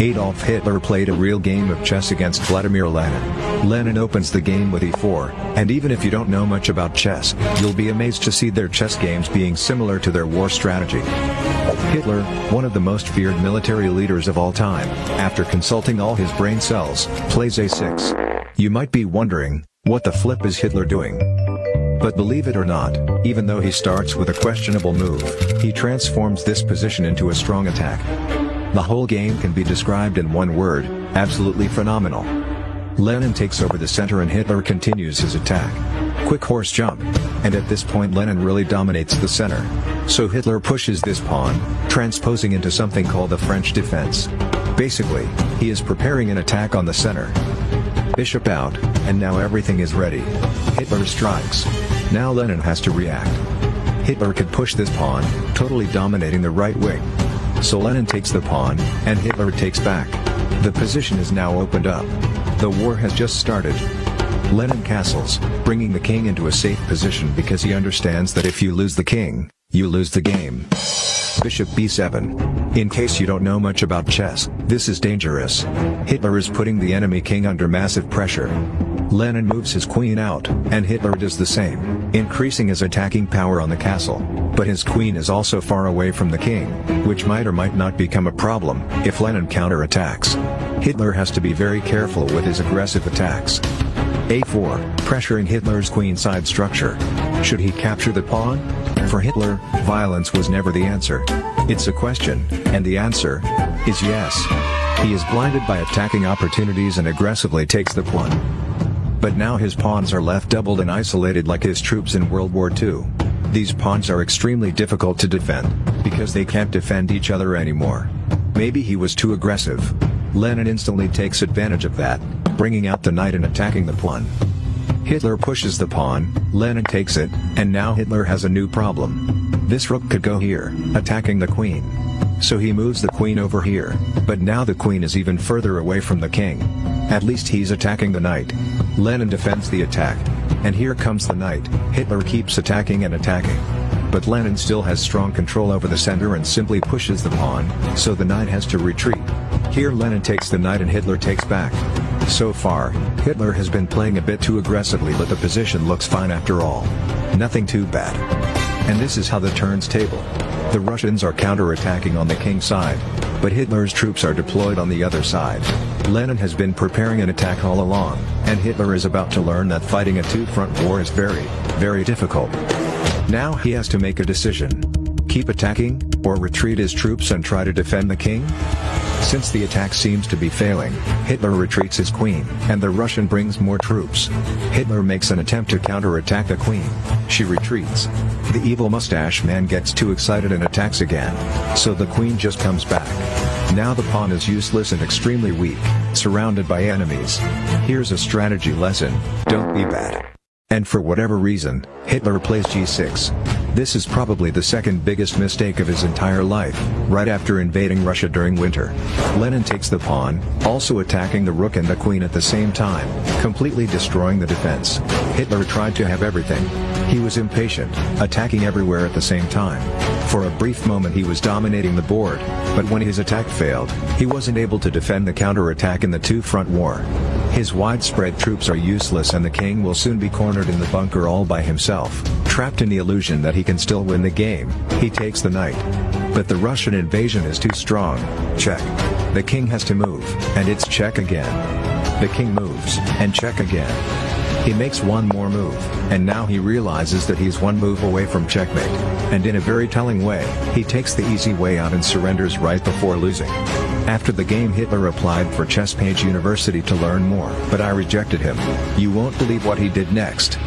Adolf Hitler played a real game of chess against Vladimir Lenin. Lenin opens the game with e4, and even if you don't know much about chess, you'll be amazed to see their chess games being similar to their war strategy. Hitler, one of the most feared military leaders of all time, after consulting all his brain cells, plays a6. You might be wondering, what the flip is Hitler doing? But believe it or not, even though he starts with a questionable move, he transforms this position into a strong attack. The whole game can be described in one word: absolutely phenomenal. Lenin takes over the center and Hitler continues his attack. Quick horse jump. And at this point Lenin really dominates the center. So Hitler pushes this pawn, transposing into something called the French defense. Basically, he is preparing an attack on the center. Bishop out, and now everything is ready. Hitler strikes. Now Lenin has to react. Hitler could push this pawn, totally dominating the right wing. So Lenin takes the pawn, and Hitler takes back. The position is now opened up. The war has just started. Lenin castles, bringing the king into a safe position because he understands that if you lose the king, you lose the game. Bishop b7. In case you don't know much about chess, this is dangerous. Hitler is putting the enemy king under massive pressure. Lenin moves his queen out, and Hitler does the same, increasing his attacking power on the castle. But his queen is also far away from the king, which might or might not become a problem if Lenin counterattacks. Hitler has to be very careful with his aggressive attacks. a4, pressuring Hitler's queenside structure. Should he capture the pawn? For Hitler, violence was never the answer. It's a question, and the answer is yes. He is blinded by attacking opportunities and aggressively takes the pawn. But now his pawns are left doubled and isolated like his troops in World War II. These pawns are extremely difficult to defend, because they can't defend each other anymore. Maybe he was too aggressive. Lenin instantly takes advantage of that, bringing out the knight and attacking the pawn. Hitler pushes the pawn, Lenin takes it, and now Hitler has a new problem. This rook could go here, attacking the queen. So he moves the queen over here, but now the queen is even further away from the king. At least he's attacking the knight. Lenin defends the attack. And here comes the knight. Hitler keeps attacking and attacking. But Lenin still has strong control over the center and simply pushes the pawn, so the knight has to retreat. Here Lenin takes the knight and Hitler takes back. So far, Hitler has been playing a bit too aggressively, but the position looks fine after all. Nothing too bad. And this is how the turns table. The Russians are counterattacking on the king's side, but Hitler's troops are deployed on the other side. Lenin has been preparing an attack all along, and Hitler is about to learn that fighting a two-front war is very, very difficult. Now he has to make a decision. Keep attacking, or retreat his troops and try to defend the king? Since the attack seems to be failing, Hitler retreats his queen, and the Russian brings more troops. Hitler makes an attempt to counterattack the queen. She retreats. The evil mustache man gets too excited and attacks again. So the queen just comes back. Now the pawn is useless and extremely weak, surrounded by enemies. Here's a strategy lesson: don't be bad. And for whatever reason, Hitler plays g6. This is probably the second biggest mistake of his entire life, right after invading Russia during winter. Lenin takes the pawn, also attacking the rook and the queen at the same time, completely destroying the defense. Hitler tried to have everything. He was impatient, attacking everywhere at the same time. For a brief moment he was dominating the board, but when his attack failed, he wasn't able to defend the counterattack in the two-front war. His widespread troops are useless and the king will soon be cornered in the bunker all by himself. Trapped in the illusion that he can still win the game, he takes the knight. But the Russian invasion is too strong. Check. The king has to move, and it's check again. The king moves, and check again. He makes one more move, and now he realizes that he's one move away from checkmate. And in a very telling way, he takes the easy way out and surrenders right before losing. After the game, Hitler applied for Chess Page University to learn more, but I rejected him. You won't believe what he did next.